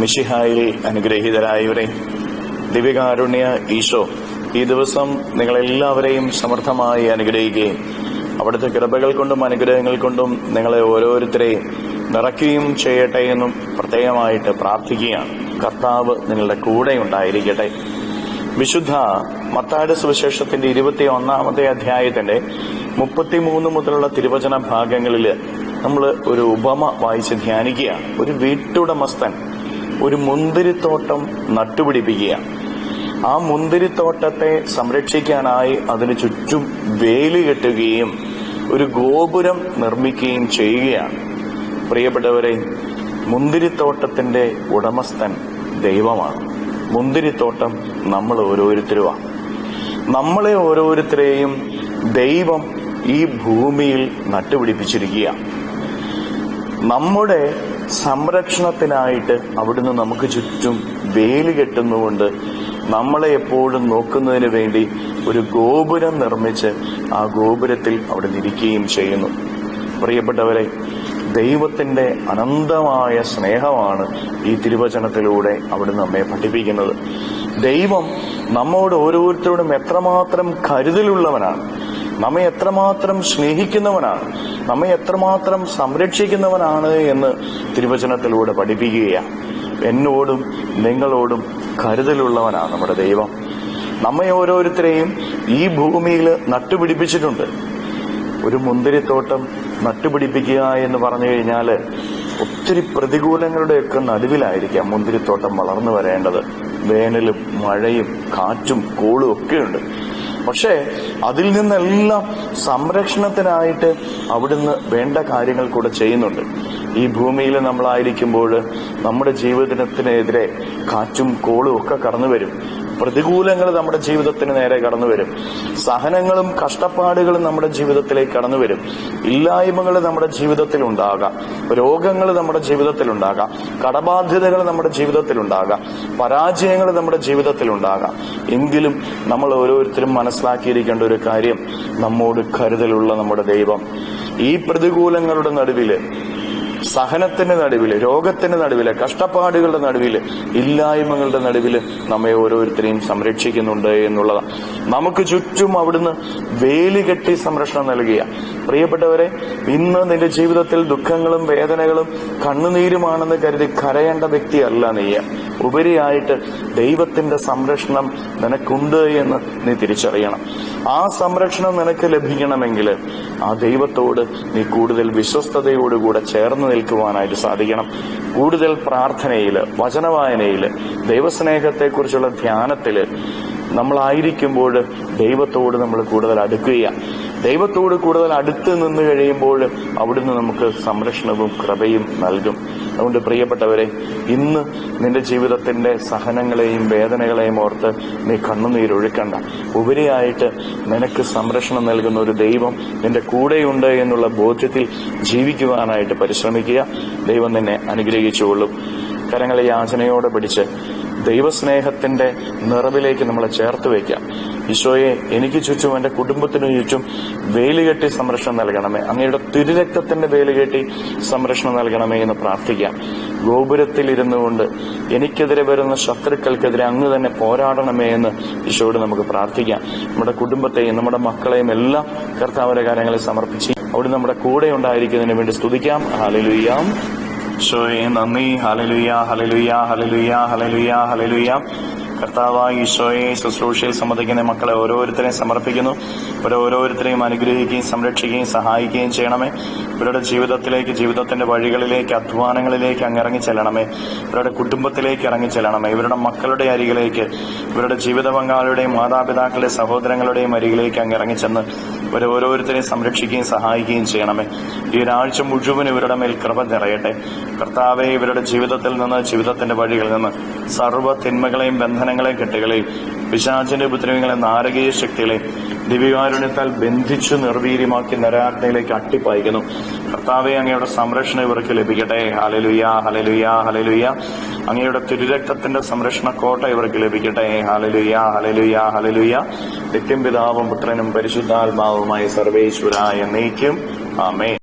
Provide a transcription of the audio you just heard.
മിശിഹായിൽ അനുഗ്രഹീതരായവരെ, ദിവ്യകാരുണ്യ ഈശോ ഈ ദിവസം നിങ്ങളെല്ലാവരെയും സമൃദ്ധമായി അനുഗ്രഹിക്കുകയും അവിടുത്തെ കൃപകൾ കൊണ്ടും അനുഗ്രഹങ്ങൾ കൊണ്ടും നിങ്ങളെ ഓരോരുത്തരെയും നിറയ്ക്കുകയും ചെയ്യട്ടെ എന്നും പ്രത്യേകമായിട്ട് പ്രാർത്ഥിക്കുകയാണ്. കർത്താവ് നിങ്ങളുടെ കൂടെ ഉണ്ടായിരിക്കട്ടെ. വിശുദ്ധ മത്തായിയുടെ സുവിശേഷത്തിന്റെ 21-ാമത്തെ അധ്യായത്തിന്റെ 33 മുതലുള്ള തിരുവചന ഭാഗങ്ങളിൽ നമ്മൾ ഒരു ഉപമ വായിച്ച് ധ്യാനിക്കുകയാണ്. ഒരു വീട്ടുടമസ്ഥൻ ഒരു മുന്തിരിത്തോട്ടം നട്ടുപിടിപ്പിക്കുകയാണ്. ആ മുന്തിരിത്തോട്ടത്തെ സംരക്ഷിക്കാനായി അതിനു ചുറ്റും വേലി കെട്ടുകയും ഒരു ഗോപുരം നിർമ്മിക്കുകയും ചെയ്യുകയാണ്. പ്രിയപ്പെട്ടവരെ, മുന്തിരിത്തോട്ടത്തിന്റെ ഉടമസ്ഥൻ ദൈവമാണ്. മുന്തിരിത്തോട്ടം നമ്മൾ ഓരോരുത്തരുമാണ്. നമ്മളെ ഓരോരുത്തരെയും ദൈവം ഈ ഭൂമിയിൽ നട്ടുപിടിപ്പിച്ചിരിക്കുകയാണ്. നമ്മുടെ സംരക്ഷണത്തിനായിട്ട് അവിടുന്ന് നമുക്ക് ചുറ്റും വേലി കെട്ടുന്നുകൊണ്ട് നമ്മളെ എപ്പോഴും നോക്കുന്നതിന് വേണ്ടി ഒരു ഗോപുരം നിർമ്മിച്ച് ആ ഗോപുരത്തിൽ അവിടെ ഇരിക്കുകയും ചെയ്യുന്നു. പ്രിയപ്പെട്ടവരെ, ദൈവത്തിന്റെ അനന്തമായ സ്നേഹമാണ് ഈ തിരുവചനത്തിലൂടെ അവിടുന്ന് നമ്മെ പഠിപ്പിക്കുന്നത്. ദൈവം നമ്മോട് ഓരോരുത്തരോടും എത്രമാത്രം കരുതലുള്ളവനാണ്, നമ്മെ എത്രമാത്രം സ്നേഹിക്കുന്നവനാണ്, നമ്മെ എത്രമാത്രം സംരക്ഷിക്കുന്നവനാണ് എന്ന് തിരുവചനത്തിലൂടെ പഠിപ്പിക്കുകയാണ്. എന്നോടും നിങ്ങളോടും കരുതലുള്ളവനാണ് നമ്മുടെ ദൈവം. നമ്മെ ഓരോരുത്തരെയും ഈ ഭൂമിയിൽ നട്ടുപിടിപ്പിച്ചിട്ടുണ്ട്. ഒരു മുന്തിരിത്തോട്ടം നട്ടുപിടിപ്പിക്കുക എന്ന് പറഞ്ഞു കഴിഞ്ഞാൽ ഒത്തിരി പ്രതികൂലങ്ങളുടെയൊക്കെ നടുവിലായിരിക്കാം മുന്തിരിത്തോട്ടം വളർന്നു വരേണ്ടത്. വേനലും മഴയും കാറ്റും കോളും ഒക്കെയുണ്ട്. പക്ഷേ അതിൽ നിന്നെല്ലാം സംരക്ഷണത്തിനായിട്ട് അവിടുന്ന് വേണ്ട കാര്യങ്ങൾ കൂടെ ചെയ്യുന്നുണ്ട്. ഈ ഭൂമിയിൽ നമ്മളായിരിക്കുമ്പോൾ നമ്മുടെ ജീവിതത്തിനെതിരെ കാറ്റും കോളും ഒക്കെ കടന്നു വരും. പ്രതികൂലങ്ങൾ നമ്മുടെ ജീവിതത്തിന് നേരെ കടന്നു വരും. സഹനങ്ങളും കഷ്ടപ്പാടുകളും നമ്മുടെ ജീവിതത്തിലേക്ക് കടന്നു വരും. ഇല്ലായ്മകൾ നമ്മുടെ ജീവിതത്തിൽ ഉണ്ടാകാം, രോഗങ്ങൾ നമ്മുടെ ജീവിതത്തിൽ ഉണ്ടാകാം, കടബാധ്യതകൾ നമ്മുടെ ജീവിതത്തിൽ ഉണ്ടാകാം, പരാജയങ്ങൾ നമ്മുടെ ജീവിതത്തിൽ ഉണ്ടാകാം. എങ്കിലും നമ്മൾ ഓരോരുത്തരും മനസ്സിലാക്കിയിരിക്കേണ്ട ഒരു കാര്യം, നമ്മോട് കരുതലുള്ള നമ്മുടെ ദൈവം ഈ പ്രതികൂലങ്ങളുടെ നടുവില്, സഹനത്തിന്റെ നടുവില്, രോഗത്തിന്റെ നടുവില്, കഷ്ടപ്പാടുകളുടെ നടുവില്, ഇല്ലായ്മകളുടെ നടുവില് നമ്മെ ഓരോരുത്തരെയും സംരക്ഷിക്കുന്നുണ്ട് എന്നുള്ളതാണ്. നമുക്ക് ചുറ്റും അവിടുന്ന് വേലി കെട്ടി സംരക്ഷണം നൽകിയ പ്രിയപ്പെട്ടവരെ, ഇന്ന് നിന്റെ ജീവിതത്തിൽ ദുഃഖങ്ങളും വേദനകളും കണ്ണുനീരുമാണെന്ന് കരുതി കരയേണ്ട വ്യക്തിയല്ല നീ. ഉപരിയായിട്ട് ദൈവത്തിന്റെ സംരക്ഷണം നിനക്കുണ്ട് എന്ന് നീ തിരിച്ചറിയണം. ആ സംരക്ഷണം നിനക്ക് ലഭിക്കണമെങ്കിൽ ആ ദൈവത്തോട് നീ കൂടുതൽ വിശ്വസ്തയോടുകൂടെ ചേർന്ന് നിൽക്കുവാനായിട്ട് സാധിക്കണം. കൂടുതൽ പ്രാർത്ഥനയില്, വചനവായനയില്, ദൈവസ്നേഹത്തെക്കുറിച്ചുള്ള ധ്യാനത്തില് നമ്മളായിരിക്കുമ്പോൾ ദൈവത്തോട് നമ്മൾ കൂടുതൽ അടുക്കുക. ദൈവത്തോട് കൂടുതൽ അടുത്ത് നിന്ന് കഴിയുമ്പോൾ അവിടുന്ന് നമുക്ക് സംരക്ഷണവും കൃപയും നൽകും. അതുകൊണ്ട് പ്രിയപ്പെട്ടവരെ, ഇന്ന് നിന്റെ ജീവിതത്തിന്റെ സഹനങ്ങളെയും വേദനകളെയും ഓർത്ത് നീ കണ്ണുനീരൊഴുക്കണ്ട. ഉപരിയായിട്ട് നിനക്ക് സംരക്ഷണം നൽകുന്ന ഒരു ദൈവം നിന്റെ കൂടെയുണ്ട് എന്നുള്ള ബോധ്യത്തിൽ ജീവിക്കുവാനായിട്ട് പരിശ്രമിക്കുക. ദൈവം നിന്നെ അനുഗ്രഹിച്ചുകൊള്ളും. കരങ്ങളെ യാചനയോടെ പിടിച്ച് ദൈവസ്നേഹത്തിന്റെ നിറവിലേക്ക് നമ്മളെ ചേർത്ത് വയ്ക്കാം. ഈശോയെ, എനിക്ക് ചുറ്റും എന്റെ കുടുംബത്തിനു ചുറ്റും വേലുകെട്ടി സംരക്ഷണം നൽകണമേ, അങ്ങയുടെ തിരുരക്തത്തിന്റെ വേലുകെട്ടി സംരക്ഷണം നൽകണമേ എന്ന് പ്രാർത്ഥിക്കാം. ഗോപുരത്തിലിരുന്നു കൊണ്ട് എനിക്കെതിരെ വരുന്ന ശത്രുക്കൾക്കെതിരെ അങ്ങ് തന്നെ പോരാടണമേ എന്ന് ഈശോയോട് നമുക്ക് പ്രാർത്ഥിക്കാം. നമ്മുടെ കുടുംബത്തെയും നമ്മുടെ മക്കളെയും എല്ലാം കർത്താവിന്റെ കാര്യങ്ങളിൽ സമർപ്പിച്ച് അവിടെ നമ്മുടെ കൂടെ ഉണ്ടായിരിക്കുന്നതിന് വേണ്ടി സ്തുതിക്കാം. ഹല്ലേലൂയ. ഈശോയെ നന്ദി. Hallelujah, hallelujah, hallelujah, hallelujah, hallelujah. കർത്താവായ ഈശോയെ, ശുശ്രൂഷയിൽ സംബന്ധിക്കുന്ന മക്കളെ ഓരോരുത്തരെയും സമർപ്പിക്കുന്നു. ഇവരെ ഓരോരുത്തരെയും അനുഗ്രഹിക്കുകയും സംരക്ഷിക്കുകയും സഹായിക്കുകയും ചെയ്യണമേ. ഇവരുടെ ജീവിതത്തിലേക്ക്, ജീവിതത്തിന്റെ വഴികളിലേക്ക്, അധ്വാനങ്ങളിലേക്ക് അങ്ങ് ഇറങ്ങി ചെല്ലണമേ. ഇവരുടെ കുടുംബത്തിലേക്ക് ഇറങ്ങി ചെല്ലണമേ. ഇവരുടെ മക്കളുടെ അരികിലേക്ക്, ഇവരുടെ ജീവിത പങ്കാളിയുടെയും മാതാപിതാക്കളുടെയും സഹോദരങ്ങളുടെയും അരികിലേക്ക് അങ്ങ് ഇറങ്ങിച്ചെന്ന് ഇവരെ ഓരോരുത്തരെയും സംരക്ഷിക്കുകയും സഹായിക്കുകയും ചെയ്യണമേ. ഈ ഒരാഴ്ച മുഴുവൻ ഇവരുടെ മേൽ കൃപ നിറയട്ടെ. കർത്താവെ, ഇവരുടെ ജീവിതത്തിൽ നിന്ന്, ജീവിതത്തിന്റെ വഴികളിൽ നിന്ന് സർവ്വ തിന്മകളെയും ബന്ധനങ്ങളെയും കെട്ടുകളെയും പിശാചിന്റെ ഉപദ്രവങ്ങളെ നാരകീയ ശക്തികളെ ദിവ്യകാരുണ്യത്താൽ ബന്ധിച്ചു നിർവീര്യമാക്കി നരകാഗ്നിയിലേക്ക് അട്ടിപ്പായിക്കുന്നു. കർത്താവെ, അങ്ങയുടെ സംരക്ഷണം ഇവർക്ക് ലഭിക്കട്ടെ. Hallelujah, hallelujah, hallelujah. അങ്ങയുടെ തിരുരക്തത്തിന്റെ സംരക്ഷണ കോട്ട ഇവർക്ക് ലഭിക്കട്ടെ. Hallelujah, hallelujah, hallelujah. നിത്യം പിതാവും പുത്രനും പരിശുദ്ധാത്മാവുമായി സർവേശ്വരായ എന്നേക്കും ആമേൻ.